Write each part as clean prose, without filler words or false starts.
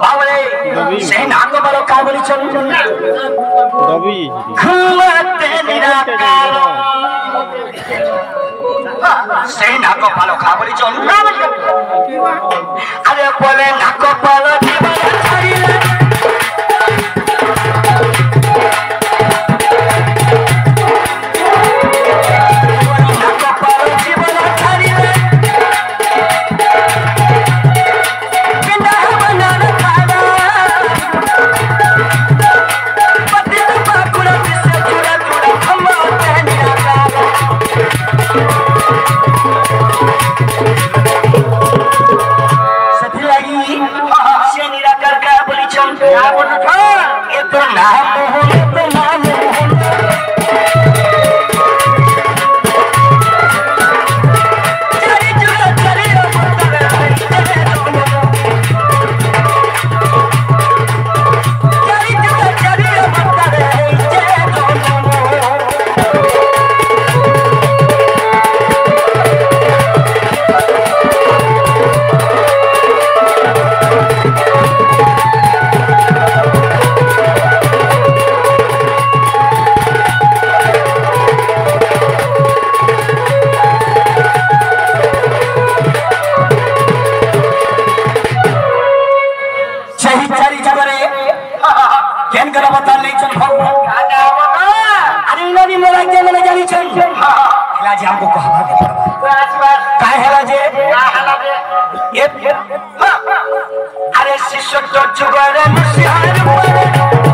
बाबरे से नाको बड़ो का बोली चल दबी घुमते निराकार से नाको बड़ो का बोली चल अरे बोले नाको बड़ो जीवन छाड़ीले हमको कहा काय हेला जे अरे शिष्य तो जुगाड़े मुसिहार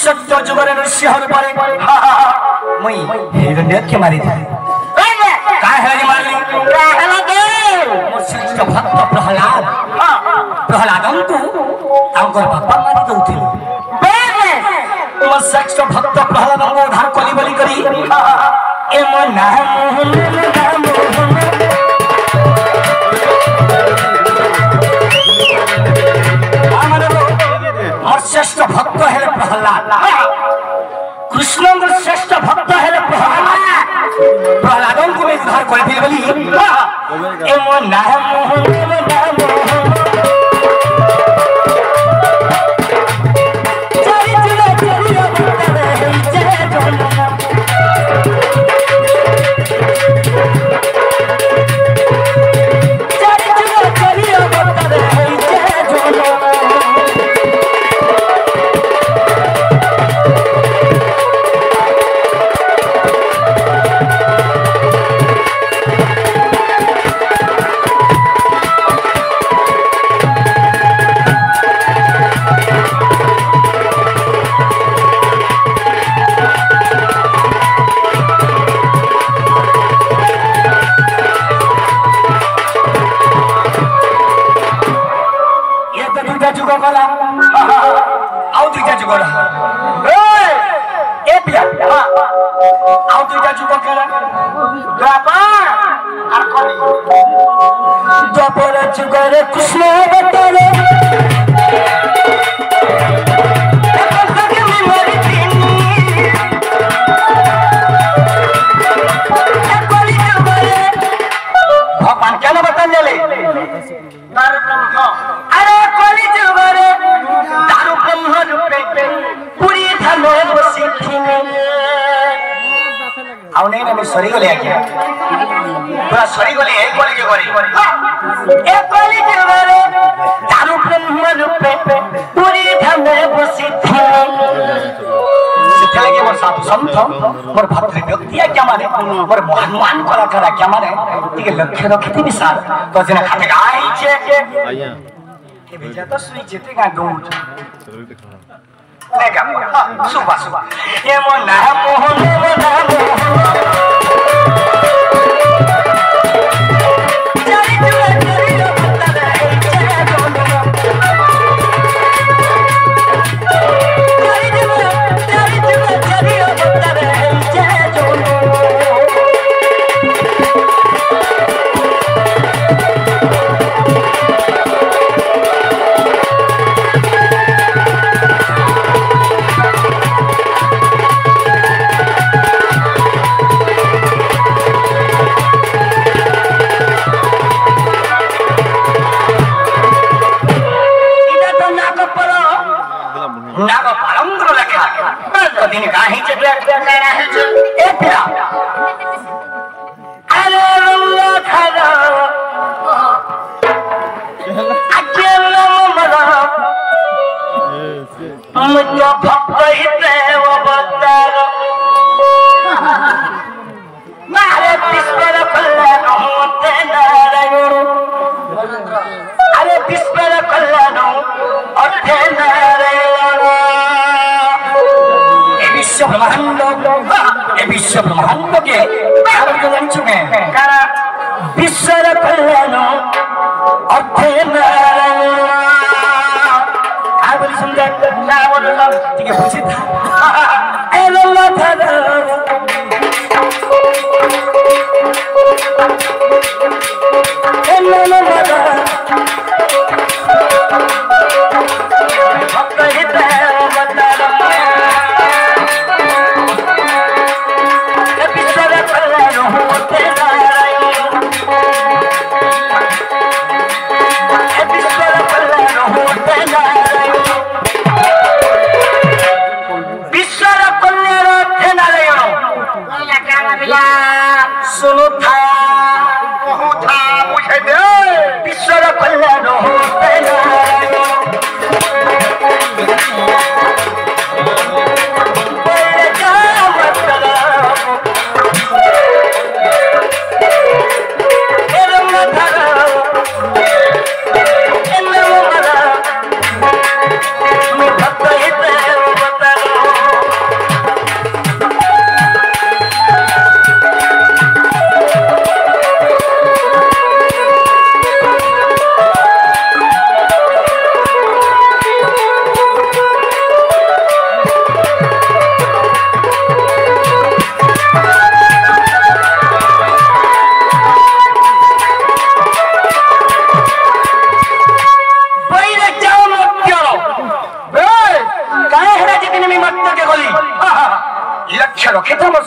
सत्य जुगरे नृसिंह परे मई हिरण्य के मारी था काय है जे मारली हेला दे मोर श्रेष्ठ भक्त प्रहलाद प्रहलादंतु तांकर बापा मारी दउथिले मोर श्रेष्ठ भक्त प्रहलाद को उद्धार कली बली करी ए मोर नाम श्रेष्ठ भक्त है प्रहलाद कृष्ण श्रेष्ठ भक्त है प्रहलाद को मैं उद्धार कर दिल बोली ए मोर नाम कृष्ण बतले भगवान क्या ना बता ले अरे कोली जुगरे दारू ब्रह्म रूपे पूरी धर्म सिद्धि में आउ नहीं ना मैं सरी गले आके पूरा सरी गले एक कोली जुगरे एक कोली जुगरे दारू ब्रह्म रूपे पूरी धर्म सिद्धि चले मोर साधु संत मोर भद्र व्यक्ति क्या माने मोर महान कलाकार क्या माने टिके लक्ष्य रखती विशाल तो जना खाते गाई छे आया के भेजा तो सुई जेते का दूध लेगा सुबह सुबह ये मोर नाम मोहन चली दिन काहे चले काहे च ए पिया अरे अल्लाह खरा अकेला मरा मुझे भक्ति वो बदर मारे बिस्तर कल्याण होते नारायण अरे बिस्तर कल्याण होते नारायण विश्व ब्रह्मांड के आरोग्य चुके कारण विश्व कल्याण होते नारायण बोली समझा ना बोलो ठीक है पूछे था एल्ला था एल्ला था भक्त हित बता विश्व कल्याण होते नारायण विश्व कल्याण होते नारायण सुनो था मुझे दे विश्व कल्याण होते नारायण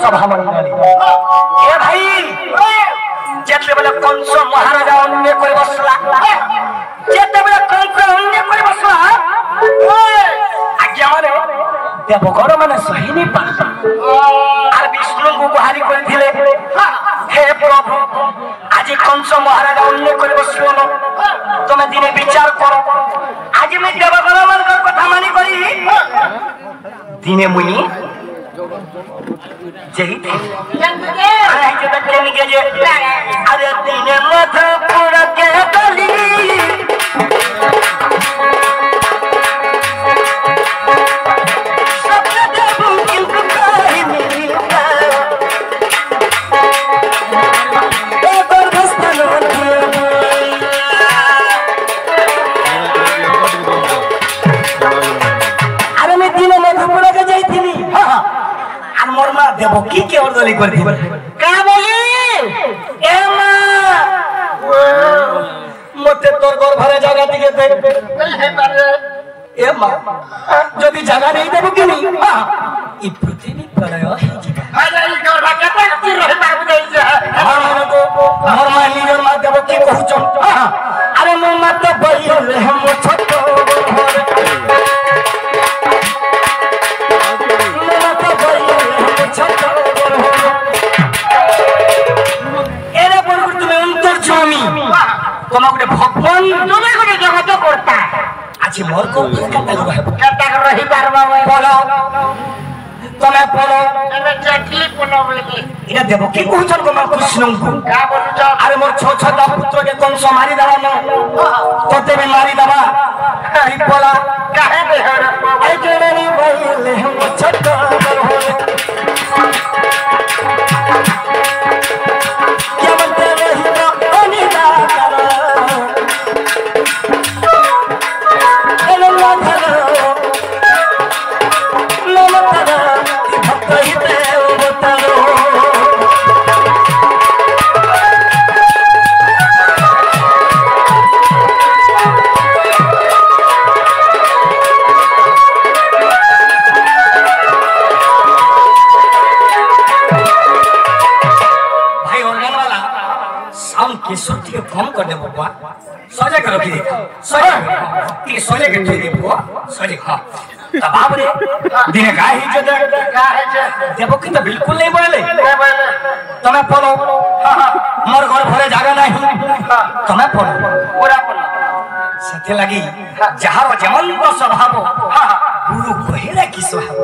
सभा मंडली ए भाई जेतले बेले कंस महाराजा अन्य करे बसला जेते बेले कंस अन्य करे बसला आज्ञा माने देवगण माने सहीनी पासा आर विष्णु को गुहारी करथिले हे प्रभु आज कंस महाराजा अन्य करे बसलो न तुमे दिने विचार करो आज मैं देवगण मानकर कथा मानी करी दिने मुनी जही थे अरे जो बच्चे निके जे अरे दिने मधुपुर के गली सब देवों की पुकारी मिलता ए बरगस्तनो अरे मैं दिने मधुपुर के जाई थी हां मोर मां देबो की के orदली कर दी का बोली ए मां मते तोर घर भरे जगह दिके दे नहीं है मारे ए मां जदी जगह नहीं देबो कि नहीं हां ई पृथ्वी प्रलय है जीवा अरे ई घर भागा ती रहे बाबू देई जे मोर मां निजर मां देबो की कहू छ हां अरे मोर मां तो बइले हम छोट তোমাকে ভগবান তুমি কোন জগত করতা আজ মোর কো কাটা রহি পারবা বলো তুমি বলো এবে চাকলি বলো বলে এটা দেব কি কইছন গো মা কৃষ্ণଙ୍କୁ কা বলুছ আরে মোর ছ ছটা পুত্রকে কংস মারি দাও না তোতে মে মারি দাবা এই বলা কাহে দেহর এই জেনে বইলে हम ছোট বড় হলো কেমন দেবে হিরো অনিদা कम कर दे बुआ सजा कर रखी दे सजा ये सजा के दे बुआ सजा हां बाप रे दिने का ही जो देवो की तो बिल्कुल नहीं बोले तुम्हें पढ़ो मोर घर भरे जागा नहीं तुम्हें पढ़ो पूरा सत्य लगी जहाँ जेमन तो स्वभाव गुरु कहेला कि स्वभाव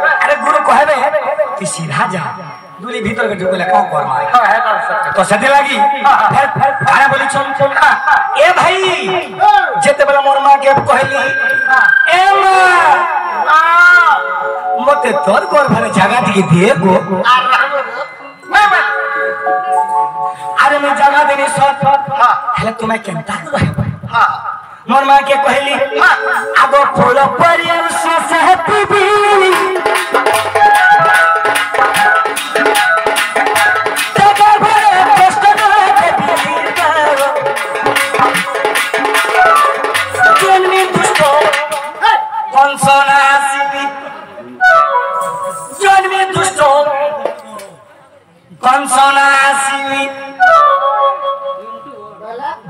अरे गुरु कहबे तू सीधा जा दूली भीतर के ढुकले कौन कर तो सत्य लगी फिर खाना बोली चल ए भाई जेते बला मोर मां के कहली ए मां मते तोर घर भरे जगह दिए देबो अरे मैं जगह देनी सब हेले तुम्हें केनता रहबो मोर मां के कहली आगो फूल परियर से सहती भी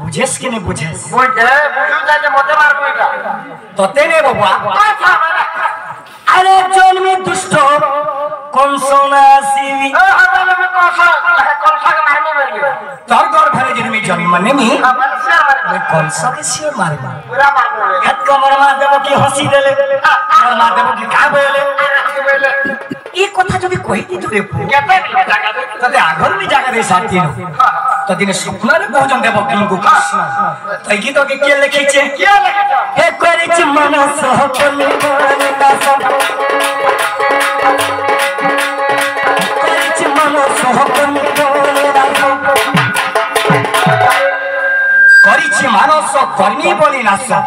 बुझेस कि नहीं बुझेस तो तेने बबुआ अरे जोन में दुष्ट कौन सोना सीवी तोर घर भरे जिन में जमी मने में कौन सा के सिर मारे हट कमर मार देबो की हंसी देले और मार देबो की का बोले ये कथा जब कोई दी तोरे तते आगर में जागा दे साथी तो दिन सुखना रे भोजन देबो किनको कृष्ण तो गीत के लिखी छे हे करे छ मनस हकने बनता सब करे छ मनस हकने बनता सब करी छ मानस कर्मी बोली ना सब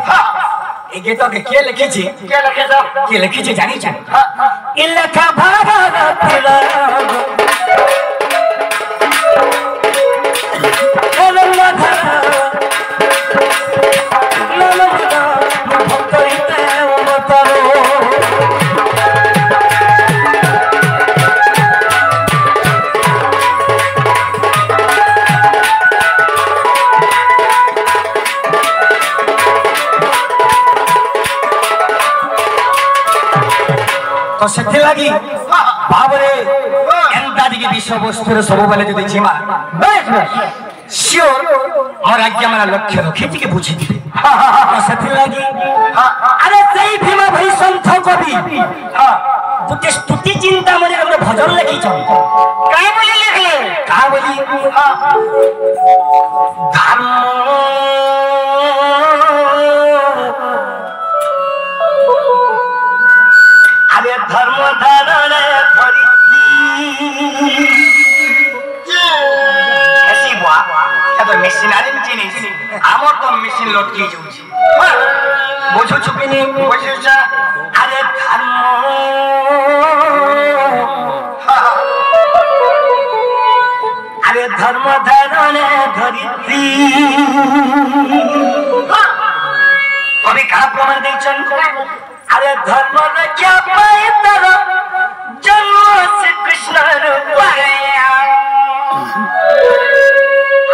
ए गीत के लिखी छे जानी छ इलखा भागवत तो सेठी लगी बाबरे एंता दिके विश्व वस्तुर सब बेले जदि जिमा श्योर और आज्ञा माना लक्ष्य रखी के बुझी दिबे तो सेठी लगी अरे सही भीमा भाई संत कवि गुटे स्तुति चिंता मने हमरे भजन लिखी छ काई बोली लिखले का बोली धर्म अरे धर्म धारण ऐसी बुआ या तो मेशिनारी जिनिस आमर तो मेशिन लटकी जाउची बुझो छुपिनी बुझुचा अरे धर्म अरे धर्म धारण धरित्री कभी कहा प्रमाण देचन अरे धर्म रक्षा पाए तर जन्म से कृष्ण रूप आया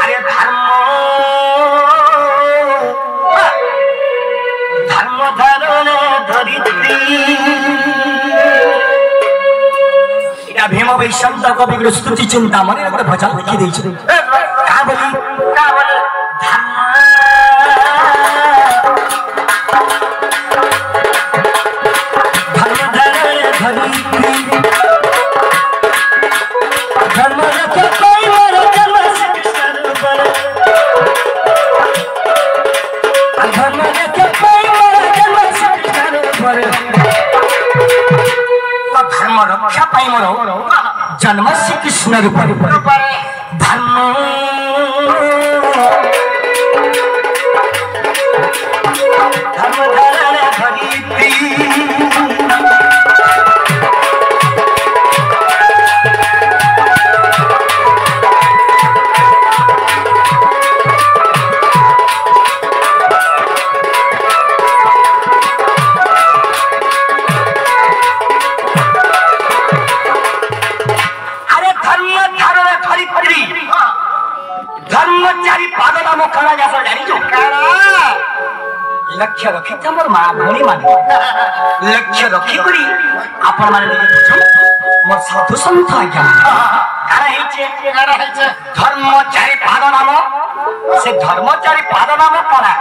अरे धर्म धारण धरित्री इटा भीम वैशंत कवि स्तुति चिंता मन गोटे भजन लिखी देछि का बोली रक्षा पाई मोर जन्म श्री कृष्ण रूप धर्म धर्म धारण धरित्री लक्ष्य रखी मोर माँ भौणी माने लक्ष्य रखी करी आपण माने बुझ मोर साधु संत आज्ञा धर्मचारी पाद नाम से धर्मचारी पाद नाम करा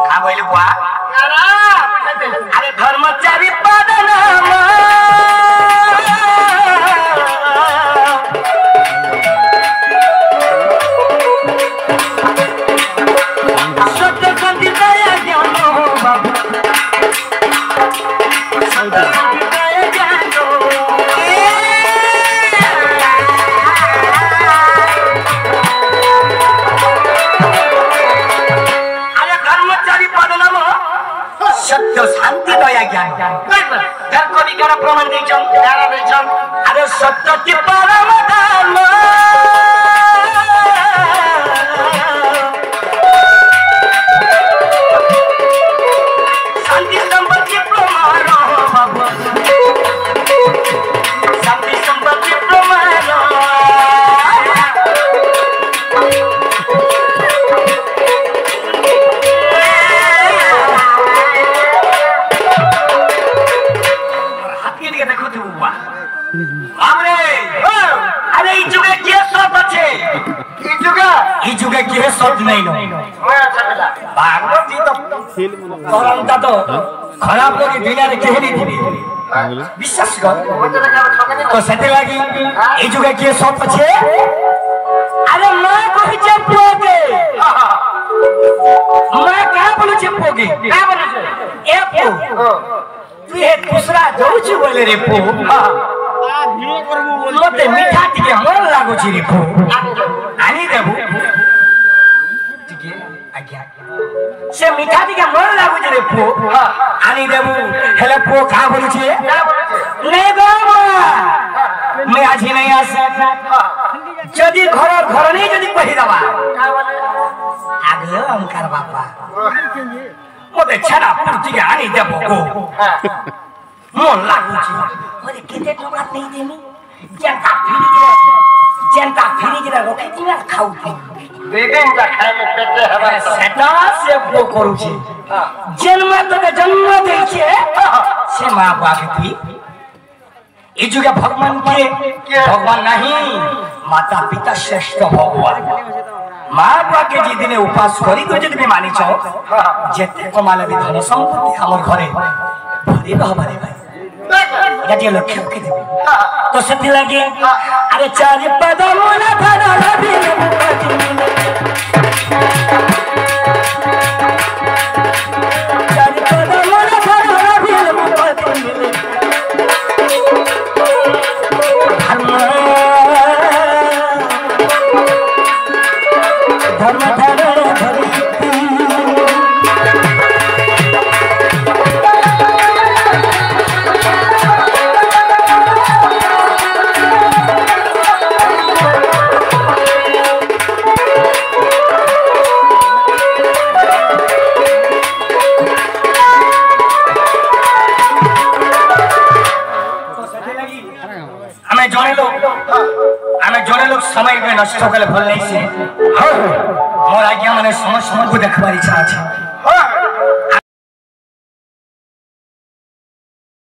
का बोले बुआ अरे धर्मचारी पाद नाम सत्य शांति दया ज्ञान बाबू सत्य शांति दया ज्ञान कवि क्या प्रमाण अरे सत्य परम धर्म शांति संपत्ति प्रमाण शांति संपत्ति प्रमाण अरे ई जुगे के सब আছে ई जुगे के सब नहीं नो भागवत जी तो परमता तो खराब लोग दुनिया रे केहनी थी विश्वास कर तो सेते लागी ई जुगे के सब আছে अरे मैं कहि जे पोगे मैं का बोलू जे पोगे का बोलू छे ए पो तू ए दूसरा जाऊ छी बोले रे पो मते मीठा टिके मन लागो छी रे पो आनी देबू टिके आज्ञा से मीठा टिके मन लागो छी रे पो आनी देबू हेले पो का बोलू छी नहीं बाबा मैं आज ही नहीं आसे जदी घर नहीं जदी कहि दबा आगे अंकार बापा मते छड़ा पुटिके आनी देबो को मन लागो छी ओरे केते टका नहीं देनी जनता फिरी जरा रखी थी ना खाऊ थी बेगन का खाए में पेटे हवा सेटा से वो करू छी जन्म तो जन्म दे छे से मां बाप की ई जुगे भगवान के भगवान नहीं माता पिता श्रेष्ठ भगवान मां बाप के जी दिने उपास करी तो जदी भी मानी छो जेते कमाले भी धन संपत्ति हमर घरे भरी रहबारे भाई गजे लक्ष्य के देबे तो सेति लागे अरे चारि पद मोना धरा रवि चारि पद मोना धरा रवि धर्म धर्म धर्म जड़े लोग समय में नष्ट कले भल नहीं से मोर आज्ञा माने समझ को देखबार इच्छा আছে